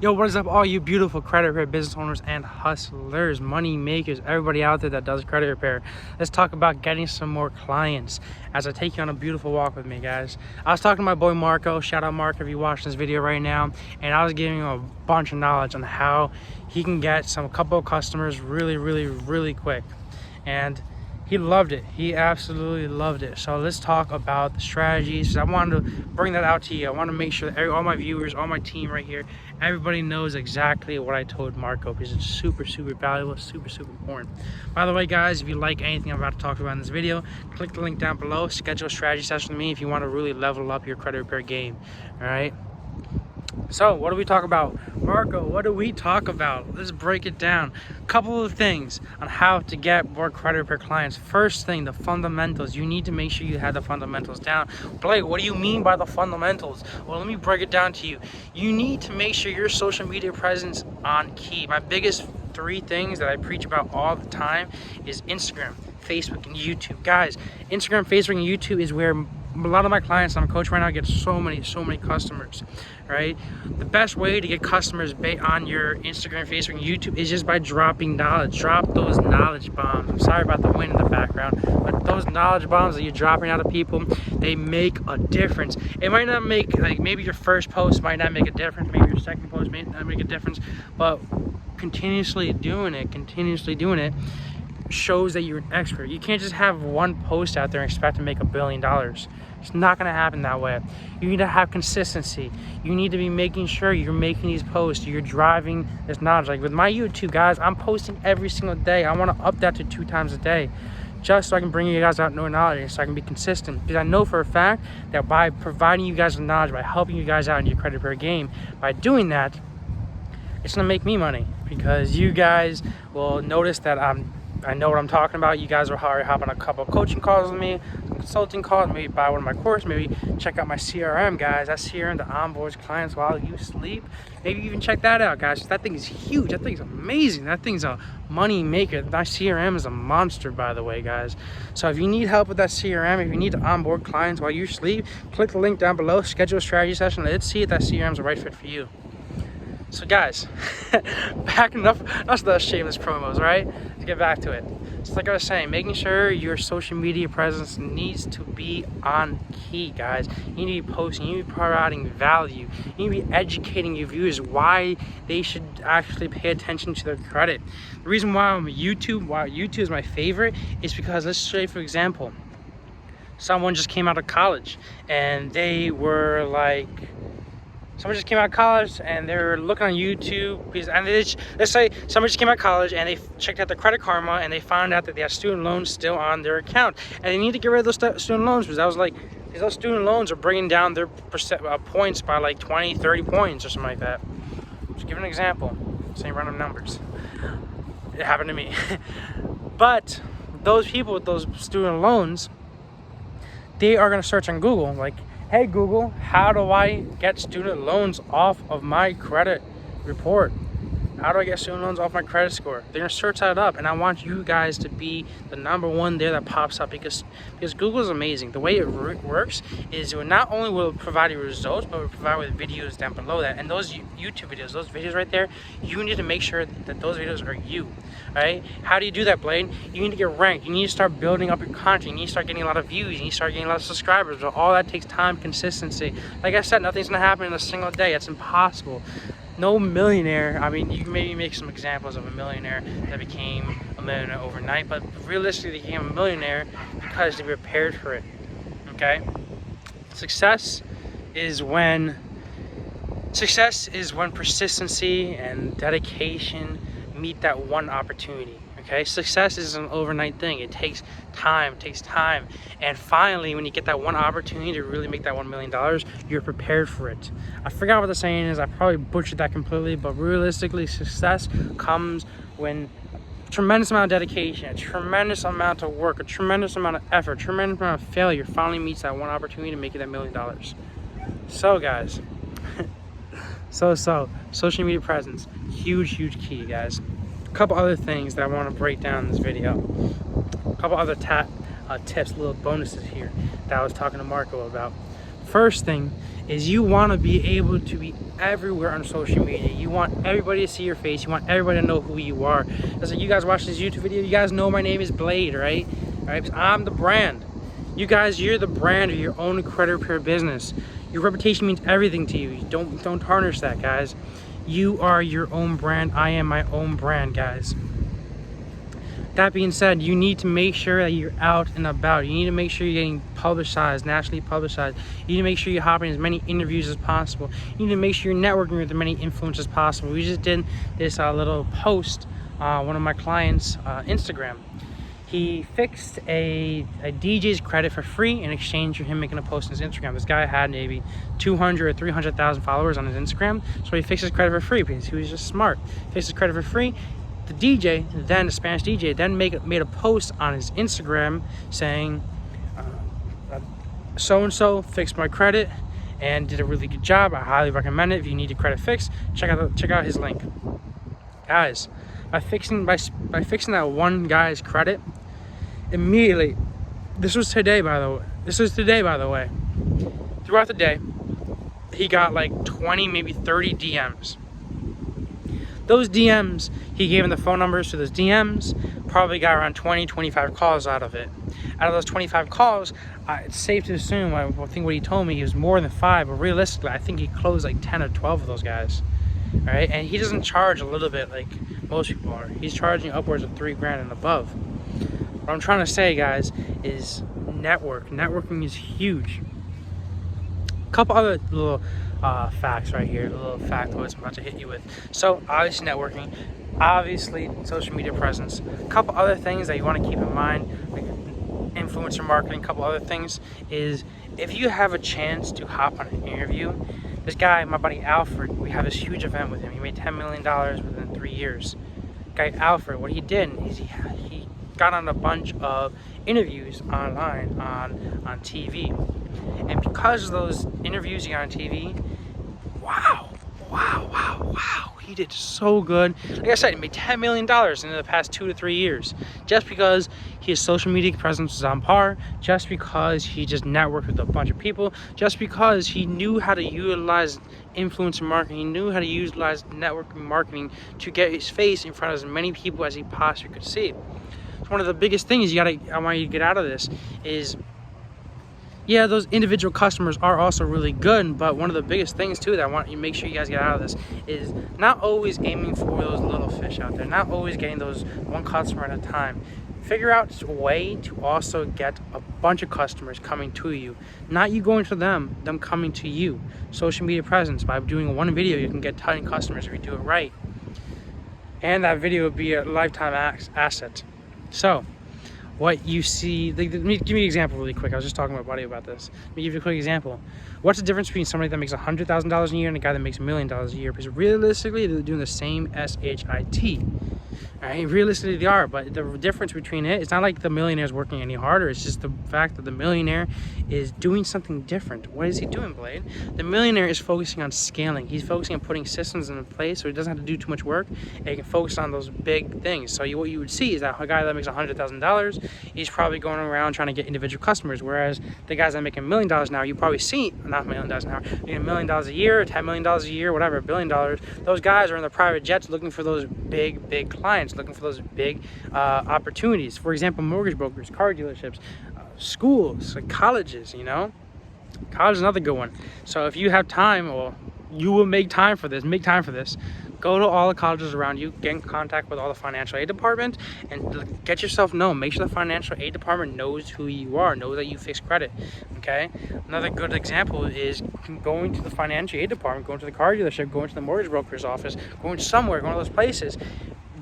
Yo, what is up, all you beautiful credit repair business owners and hustlers, money makers, everybody out there that does credit repair. Let's talk about getting some more clients as I take you on a beautiful walk with me, guys. I was talking to my boy Marco. Shout out Marco if you watch this video right now. And I was giving him a bunch of knowledge on how he can get a couple of customers really quick. And he loved it. He absolutely loved it. So let's talk about the strategies. I wanted to bring that out to you. I want to make sure that all my viewers, all my team right here, everybody knows exactly what I told Marco, because it's super valuable, super important. By the way, guys, if you like anything I'm about to talk about in this video, click the link down below. Schedule a strategy session with me if you want to really level up your credit repair game. All right. So what do we talk about? Marco, what do we talk about? Let's break it down. A couple of things on how to get more credit repair clients. First thing, the fundamentals. You need to make sure you have the fundamentals down. Blake, what do you mean by the fundamentals? Well, let me break it down to you. You need to make sure your social media presence on key. My biggest 3 things that I preach about all the time is Instagram, Facebook, and YouTube. Guys, Instagram, Facebook, and YouTube is where a lot of my clients, I'm a coach right now, get so many customers, right? The best way to get customers on your Instagram, Facebook, and YouTube is just by dropping knowledge. Drop those knowledge bombs. I'm sorry about the wind in the background, but those knowledge bombs that you're dropping out of people, they make a difference. It might not make, like, maybe your first post might not make a difference, maybe your second post may not make a difference, but continuously doing it shows that you're an expert. You can't just have one post out there and expect to make $1 billion. It's not going to happen that way. You need to have consistency. You need to be making sure you're making these posts, you're driving this knowledge. Like with my YouTube, guys, I'm posting every single day. I want to up that to 2 times a day, just so I can bring you guys out more knowledge, so I can be consistent. Because I know for a fact that by providing you guys with knowledge, by helping you guys out in your credit repair game, by doing that, it's going to make me money, because you guys will notice that I know what I'm talking about. You guys will hop on a couple of coaching calls with me, some consulting calls, maybe buy one of my courses, maybe check out my CRM, guys. That CRM that onboards clients while you sleep. Maybe even check that out, guys. That thing is huge. That thing's amazing. That thing's a money maker. My CRM is a monster, by the way, guys. So if you need help with that CRM, if you need to onboard clients while you sleep, click the link down below, schedule a strategy session. Let's see if that CRM is the right fit for you. So guys, enough of the shameless promos, right? Let's get back to it. So like I was saying, making sure your social media presence needs to be on key, guys. You need to be posting, you need to be providing value, you need to be educating your viewers why they should actually pay attention to their credit. The reason why YouTube is my favorite is because, let's say for example, someone just came out of college and they were like, someone just came out of college and they're looking on YouTube, let's say someone just came out of college and they checked out their Credit Karma and they found out that they have student loans still on their account, and they need to get rid of those student loans, because I was like, those student loans are bringing down their points by like 20, 30 points or something like that. Just give an example, same random numbers. It happened to me. But those people with those student loans, they are going to search on Google like, hey Google, how do I get student loans off of my credit report? How do I get student loans off my credit score? They're gonna search that up, and I want you guys to be the #1 there that pops up, because Google is amazing. The way it works is it not only will it provide you results, but it will provide with videos down below that. And those YouTube videos, those videos right there, you need to make sure that those videos are you, right? How do you do that, Blaine? You need to get ranked. You need to start building up your content. You need to start getting a lot of views. You need to start getting a lot of subscribers. But all that takes time, consistency. Like I said, nothing's gonna happen in a single day. It's impossible. No millionaire, I mean, you can maybe make some examples of a millionaire that became a millionaire overnight, but realistically they became a millionaire because they prepared for it, okay? Success is when persistency and dedication meet that one opportunity. Okay, success is an overnight thing. It takes time, and finally, when you get that one opportunity to really make that $1 million, you're prepared for it. I forgot what the saying is. I probably butchered that completely, but realistically, success comes when a tremendous amount of dedication, a tremendous amount of work, a tremendous amount of effort, a tremendous amount of failure finally meets that one opportunity to make it that $1 million. So guys, social media presence, huge key, guys. Couple other things that I want to break down in this video, a couple other tips, little bonuses here that I was talking to Marco about. First thing is you want to be able to be everywhere on social media. You want everybody to see your face. You want everybody to know who you are. It's like, you guys watch this YouTube video, you guys know my name is Blade, right? All right, I'm the brand. You guys, you're the brand of your own credit repair business. Your reputation means everything to you. Don't tarnish that, guys. You are your own brand. I am my own brand, guys. That being said, you need to make sure that you're out and about. You need to make sure you're getting publicized, nationally publicized. You need to make sure you're hopping as many interviews as possible. You need to make sure you're networking with as many influencers as possible. We just did this little post on one of my clients' Instagram. He fixed a DJ's credit for free in exchange for him making a post on his Instagram. This guy had maybe 200 or 300,000 followers on his Instagram, so he fixed his credit for free because he was just smart. Fixed his credit for free. The DJ, then the Spanish DJ, then made a post on his Instagram saying, so-and-so fixed my credit and did a really good job. I highly recommend it. If you need your credit fixed, check out his link. Guys, by fixing that one guy's credit, immediately, this was today by the way, throughout the day, he got like 20, maybe 30 DMs. Those DMs, he gave him the phone numbers to those DMs, probably got around 20, 25 calls out of it. Out of those 25 calls, it's safe to assume, I think what he told me, he was more than 5, but realistically, I think he closed like 10 or 12 of those guys. All right, and he doesn't charge a little bit like most people are. He's charging upwards of $3,000 and above. What I'm trying to say, guys, is networking is huge. A couple other little facts right here, a little factoids I'm about to hit you with. So obviously networking, obviously social media presence. A couple other things that you want to keep in mind, like influencer marketing. A couple other things is, if you have a chance to hop on an interview, this guy, my buddy Alfred, we have this huge event with him. He made $10 million within 3 years. Guy Alfred, what he did is he got on a bunch of interviews online on TV. And because of those interviews he got on TV, wow, he did so good. Like I said, he made $10 million in the past 2 to 3 years, just because his social media presence was on par, just because he just networked with a bunch of people, just because he knew how to utilize influencer marketing, he knew how to utilize networking marketing to get his face in front of as many people as he possibly could see. So one of the biggest things I want you to get out of this is, yeah, those individual customers are also really good, but one of the biggest things too that I want you to make sure you guys get out of this is not always aiming for those little fish out there, not always getting those one customer at a time. Figure out a way to also get a bunch of customers coming to you, not you going to them coming to you. Social media presence, by doing one video you can get 10 customers if you do it right, and that video would be a lifetime asset. So what you see, give me an example really quick. I was just talking to my buddy about this. Let me give you a quick example. What's the difference between somebody that makes $100,000 a year and a guy that makes $1 million a year? Because realistically, they're doing the same SHIT. All right, realistically they are, but the difference between it's not like the millionaire is working any harder. It's just the fact that the millionaire is doing something different. What is he doing, Blade? The millionaire is focusing on scaling. He's focusing on putting systems in place so he doesn't have to do too much work, and he can focus on those big things. So what you would see is that a guy that makes $100,000, he's probably going around trying to get individual customers, whereas the guys that make $1 million now, you probably see, not $1 million an hour, making $1 million a year, $10 million a year, whatever, $1 billion, those guys are in the private jets looking for those big clients, looking for those big opportunities. For example, mortgage brokers, car dealerships, schools, like colleges. College is another good one. So if you have time, well, you will make time for this. Go to all the colleges around you, get in contact with all the financial aid department, and get yourself known. Make sure the financial aid department knows who you are, knows that you fix credit. Okay. Another good example is going to the financial aid department, going to the car dealership, going to the mortgage broker's office, going somewhere, going to those places.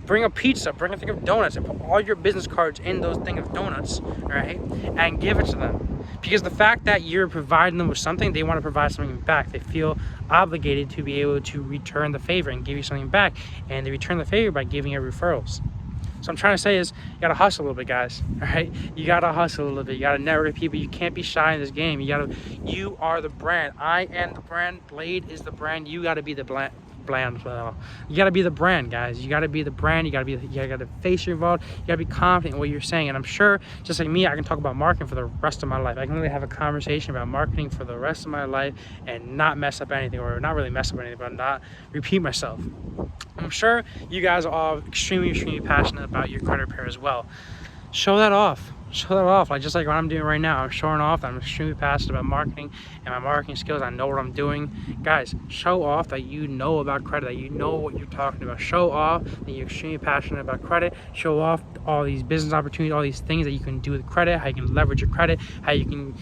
Bring a pizza, bring a thing of donuts, and put all your business cards in those thing of donuts, all right, and give it to them. Because the fact that you're providing them with something, they want to provide something back. They feel obligated to be able to return the favor and give you something back, and they return the favor by giving you referrals. So I'm trying to say is, you gotta hustle a little bit, guys. All right, you gotta hustle a little bit. You gotta network with people. You can't be shy in this game. You are the brand. I am the brand. Blade is the brand. You gotta be the bland. You got to be the brand, guys. You got to be the brand. You got to face your involved. You got to be confident in what you're saying. And I'm sure, just like me, I can talk about marketing for the rest of my life. I can really have a conversation about marketing for the rest of my life and not mess up anything, or not really mess up anything, but not repeat myself. I'm sure you guys are all extremely passionate about your credit repair as well. Show that off. Like just like what I'm doing right now. I'm showing off that I'm extremely passionate about marketing and my marketing skills. I know what I'm doing. Guys, show off that you know about credit, that you know what you're talking about. Show off that you're extremely passionate about credit. Show off all these business opportunities, all these things that you can do with credit, how you can leverage your credit, how you can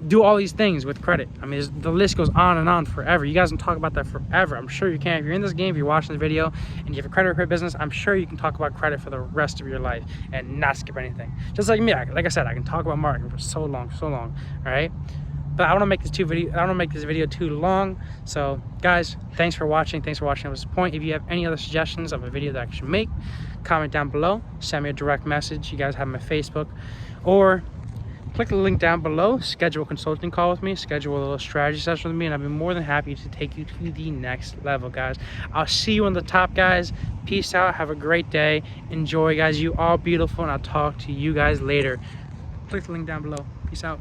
do all these things with credit. I mean, the list goes on and on forever. You guys can talk about that forever. I'm sure you can. If you're in this game, if you're watching the video and you have a credit repair business, I'm sure you can talk about credit for the rest of your life and not skip anything. Just like me, like I said, I can talk about marketing for so long, all right? But I don't want to make this video too long. So guys, thanks for watching. Thanks for watching up to this point. If you have any other suggestions of a video that I should make, comment down below. Send me a direct message. You guys have my Facebook, or click the link down below, schedule a consulting call with me, schedule a little strategy session with me, and I'd be more than happy to take you to the next level, guys. I'll see you on the top, guys. Peace out. Have a great day. Enjoy, guys. You all beautiful, and I'll talk to you guys later. Click the link down below. Peace out.